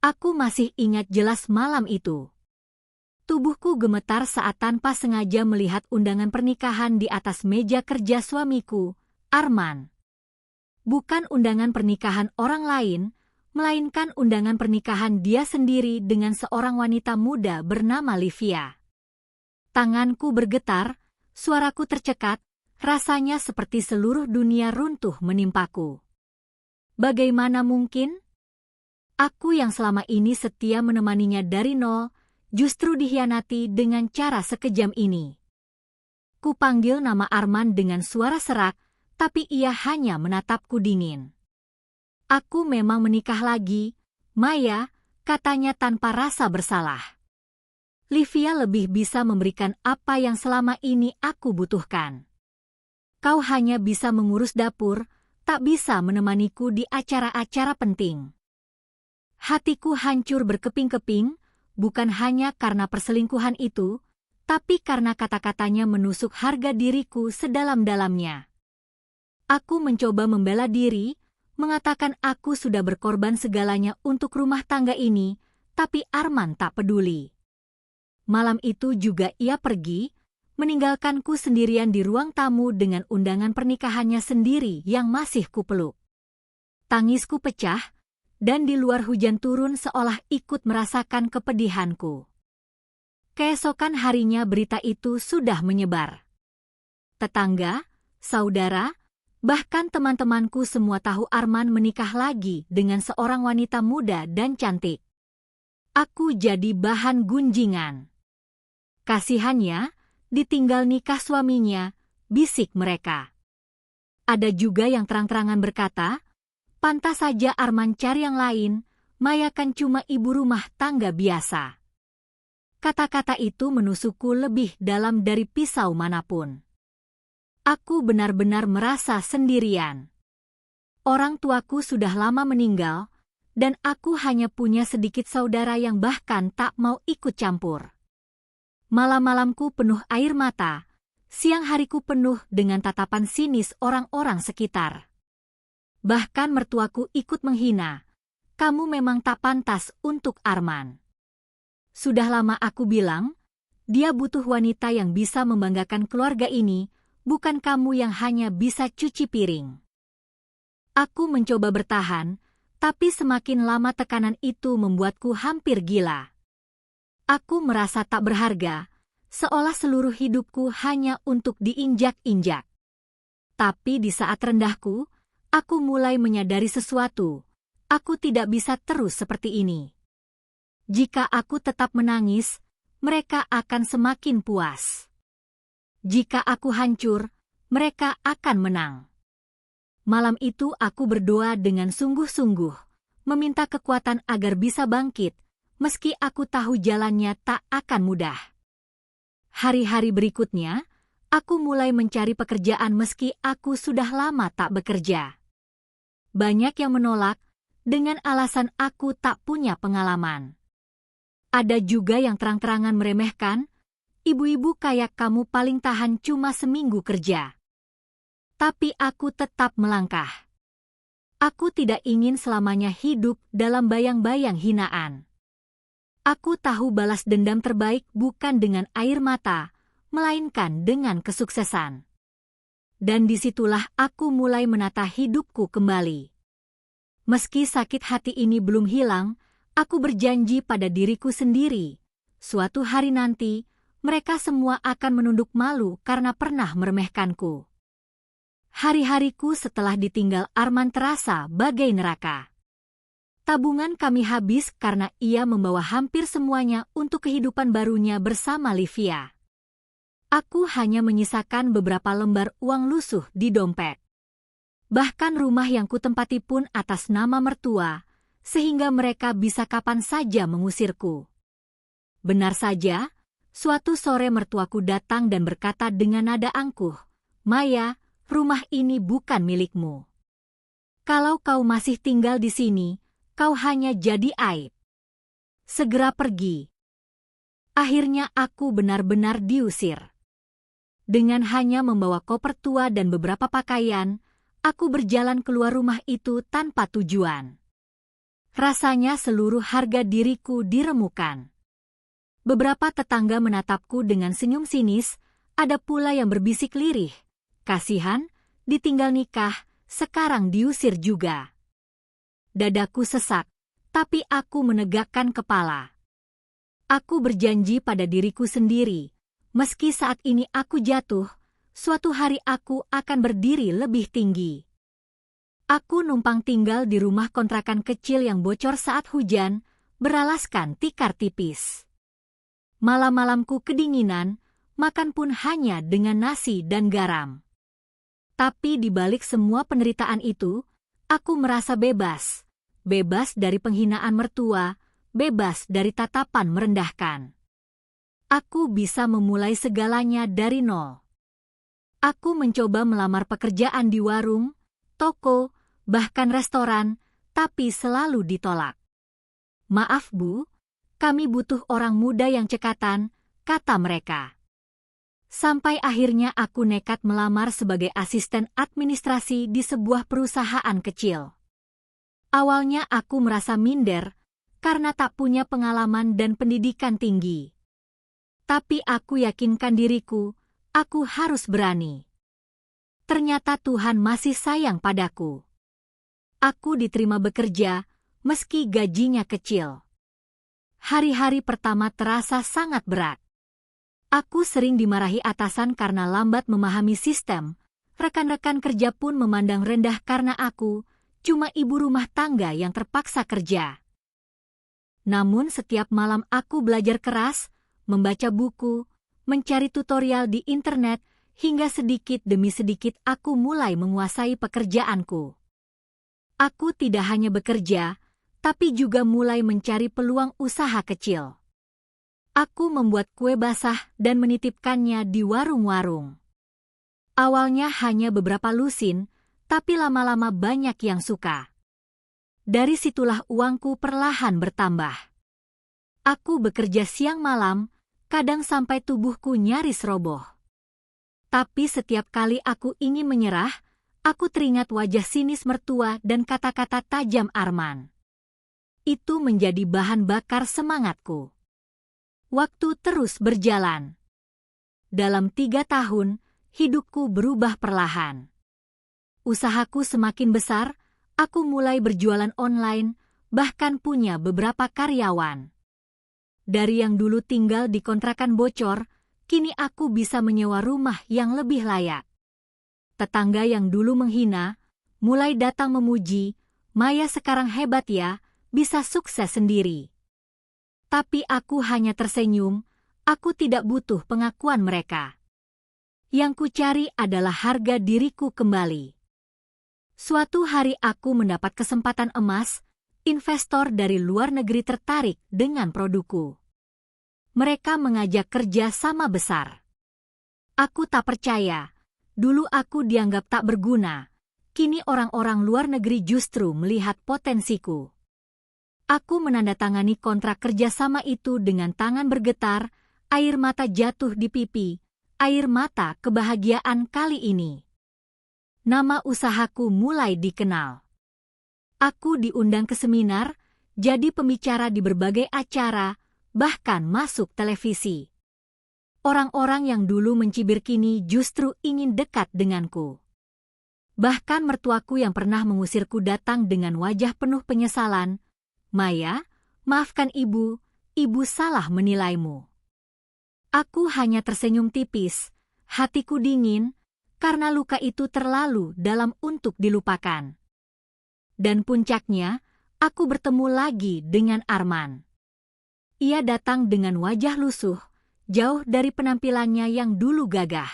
Aku masih ingat jelas malam itu. Tubuhku gemetar saat tanpa sengaja melihat undangan pernikahan di atas meja kerja suamiku, Arman. Bukan undangan pernikahan orang lain, melainkan undangan pernikahan dia sendiri dengan seorang wanita muda bernama Livia. Tanganku bergetar, suaraku tercekat, rasanya seperti seluruh dunia runtuh menimpaku. Bagaimana mungkin? Aku yang selama ini setia menemaninya dari nol, justru dikhianati dengan cara sekejam ini. Kupanggil nama Arman dengan suara serak, tapi ia hanya menatapku dingin. Aku memang menikah lagi, Maya, katanya tanpa rasa bersalah. Livia lebih bisa memberikan apa yang selama ini aku butuhkan. Kau hanya bisa mengurus dapur, tak bisa menemaniku di acara-acara penting. Hatiku hancur berkeping-keping, bukan hanya karena perselingkuhan itu, tapi karena kata-katanya menusuk harga diriku sedalam-dalamnya. Aku mencoba membela diri, mengatakan aku sudah berkorban segalanya untuk rumah tangga ini, tapi Arman tak peduli. Malam itu juga ia pergi, meninggalkanku sendirian di ruang tamu dengan undangan pernikahannya sendiri yang masih kupeluk. Tangisku pecah, dan di luar hujan turun seolah ikut merasakan kepedihanku. Keesokan harinya berita itu sudah menyebar. Tetangga, saudara, bahkan teman-temanku semua tahu Arman menikah lagi dengan seorang wanita muda dan cantik. Aku jadi bahan gunjingan. Kasihannya, ditinggal nikah suaminya, bisik mereka. Ada juga yang terang-terangan berkata, pantas saja Arman cari yang lain, Maya kan cuma ibu rumah tangga biasa. Kata-kata itu menusukku lebih dalam dari pisau manapun. Aku benar-benar merasa sendirian. Orang tuaku sudah lama meninggal, dan aku hanya punya sedikit saudara yang bahkan tak mau ikut campur. Malam-malamku penuh air mata, siang hariku penuh dengan tatapan sinis orang-orang sekitar. Bahkan mertuaku ikut menghina, kamu memang tak pantas untuk Arman. Sudah lama aku bilang, dia butuh wanita yang bisa membanggakan keluarga ini, bukan kamu yang hanya bisa cuci piring. Aku mencoba bertahan, tapi semakin lama tekanan itu membuatku hampir gila. Aku merasa tak berharga, seolah seluruh hidupku hanya untuk diinjak-injak. Tapi di saat rendahku, aku mulai menyadari sesuatu. Aku tidak bisa terus seperti ini. Jika aku tetap menangis, mereka akan semakin puas. Jika aku hancur, mereka akan menang. Malam itu aku berdoa dengan sungguh-sungguh, meminta kekuatan agar bisa bangkit, meski aku tahu jalannya tak akan mudah. Hari-hari berikutnya, aku mulai mencari pekerjaan meski aku sudah lama tak bekerja. Banyak yang menolak, dengan alasan aku tak punya pengalaman. Ada juga yang terang-terangan meremehkan, ibu-ibu kayak kamu paling tahan cuma seminggu kerja. Tapi aku tetap melangkah. Aku tidak ingin selamanya hidup dalam bayang-bayang hinaan. Aku tahu balas dendam terbaik bukan dengan air mata, melainkan dengan kesuksesan. Dan disitulah aku mulai menata hidupku kembali. Meski sakit hati ini belum hilang, aku berjanji pada diriku sendiri, suatu hari nanti, mereka semua akan menunduk malu karena pernah meremehkanku. Hari-hariku setelah ditinggal Arman terasa bagai neraka. Tabungan kami habis karena ia membawa hampir semuanya untuk kehidupan barunya bersama Livia. Aku hanya menyisakan beberapa lembar uang lusuh di dompet. Bahkan rumah yang kutempati pun atas nama mertua, sehingga mereka bisa kapan saja mengusirku. Benar saja, suatu sore mertuaku datang dan berkata dengan nada angkuh, Maya, rumah ini bukan milikmu. Kalau kau masih tinggal di sini, kau hanya jadi aib. Segera pergi. Akhirnya aku benar-benar diusir. Dengan hanya membawa koper tua dan beberapa pakaian, aku berjalan keluar rumah itu tanpa tujuan. Rasanya seluruh harga diriku diremukan. Beberapa tetangga menatapku dengan senyum sinis, ada pula yang berbisik lirih. Kasihan, ditinggal nikah, sekarang diusir juga. Dadaku sesak, tapi aku menegakkan kepala. Aku berjanji pada diriku sendiri, meski saat ini aku jatuh, suatu hari aku akan berdiri lebih tinggi. Aku numpang tinggal di rumah kontrakan kecil yang bocor saat hujan, beralaskan tikar tipis. Malam-malamku kedinginan, makan pun hanya dengan nasi dan garam. Tapi di balik semua penderitaan itu, aku merasa bebas. Bebas dari penghinaan mertua, bebas dari tatapan merendahkan. Aku bisa memulai segalanya dari nol. Aku mencoba melamar pekerjaan di warung, toko, bahkan restoran, tapi selalu ditolak. "Maaf Bu, kami butuh orang muda yang cekatan," kata mereka. Sampai akhirnya aku nekat melamar sebagai asisten administrasi di sebuah perusahaan kecil. Awalnya aku merasa minder karena tak punya pengalaman dan pendidikan tinggi. Tapi aku yakinkan diriku, aku harus berani. Ternyata Tuhan masih sayang padaku. Aku diterima bekerja, meski gajinya kecil. Hari-hari pertama terasa sangat berat. Aku sering dimarahi atasan karena lambat memahami sistem. Rekan-rekan kerja pun memandang rendah karena aku cuma ibu rumah tangga yang terpaksa kerja. Namun setiap malam aku belajar keras, membaca buku, mencari tutorial di internet, hingga sedikit demi sedikit aku mulai menguasai pekerjaanku. Aku tidak hanya bekerja, tapi juga mulai mencari peluang usaha kecil. Aku membuat kue basah dan menitipkannya di warung-warung. Awalnya hanya beberapa lusin, tapi lama-lama banyak yang suka. Dari situlah uangku perlahan bertambah. Aku bekerja siang malam, kadang sampai tubuhku nyaris roboh. Tapi setiap kali aku ingin menyerah, aku teringat wajah sinis mertua dan kata-kata tajam Arman. Itu menjadi bahan bakar semangatku. Waktu terus berjalan. Dalam 3 tahun, hidupku berubah perlahan. Usahaku semakin besar, aku mulai berjualan online, bahkan punya beberapa karyawan. Dari yang dulu tinggal di kontrakan bocor, kini aku bisa menyewa rumah yang lebih layak. Tetangga yang dulu menghina, mulai datang memuji, "Maya sekarang hebat ya, bisa sukses sendiri." Tapi aku hanya tersenyum, aku tidak butuh pengakuan mereka. Yang kucari adalah harga diriku kembali. Suatu hari aku mendapat kesempatan emas, investor dari luar negeri tertarik dengan produkku. Mereka mengajak kerja sama besar. Aku tak percaya, dulu aku dianggap tak berguna, kini orang-orang luar negeri justru melihat potensiku. Aku menandatangani kontrak kerjasama itu dengan tangan bergetar, air mata jatuh di pipi, air mata kebahagiaan kali ini. Nama usahaku mulai dikenal. Aku diundang ke seminar, jadi pembicara di berbagai acara, bahkan masuk televisi. Orang-orang yang dulu mencibir kini justru ingin dekat denganku. Bahkan mertuaku yang pernah mengusirku datang dengan wajah penuh penyesalan, "Maya, maafkan ibu salah menilaimu." Aku hanya tersenyum tipis, hatiku dingin, karena luka itu terlalu dalam untuk dilupakan. Dan puncaknya, aku bertemu lagi dengan Arman. Ia datang dengan wajah lusuh, jauh dari penampilannya yang dulu gagah.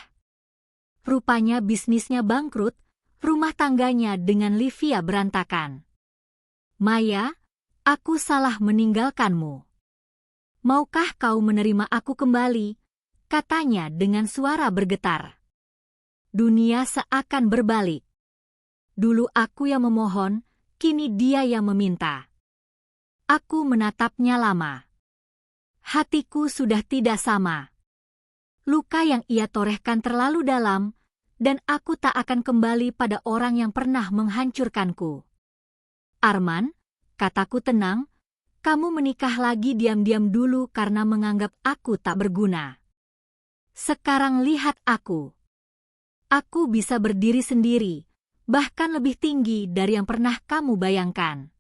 Rupanya bisnisnya bangkrut, rumah tangganya dengan Livia berantakan. "Maya, aku salah meninggalkanmu. Maukah kau menerima aku kembali?" katanya dengan suara bergetar. Dunia seakan berbalik. Dulu aku yang memohon, kini dia yang meminta. Aku menatapnya lama. Hatiku sudah tidak sama. Luka yang ia torehkan terlalu dalam, dan aku tak akan kembali pada orang yang pernah menghancurkanku. "Arman, kataku tenang, kamu menikah lagi diam-diam dulu karena menganggap aku tak berguna. Sekarang lihat aku. Aku bisa berdiri sendiri, bahkan lebih tinggi dari yang pernah kamu bayangkan.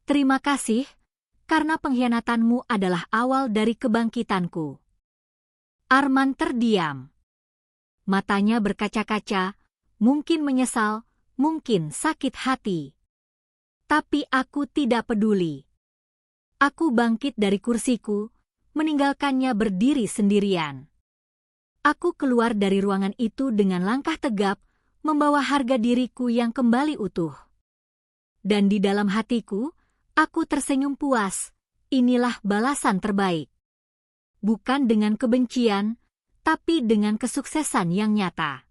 Terima kasih, karena pengkhianatanmu adalah awal dari kebangkitanku. Arman terdiam. Matanya berkaca-kaca, mungkin menyesal, mungkin sakit hati. Tapi aku tidak peduli. Aku bangkit dari kursiku, meninggalkannya berdiri sendirian. Aku keluar dari ruangan itu dengan langkah tegap, membawa harga diriku yang kembali utuh. Dan di dalam hatiku, aku tersenyum puas. Inilah balasan terbaik. Bukan dengan kebencian, tapi dengan kesuksesan yang nyata.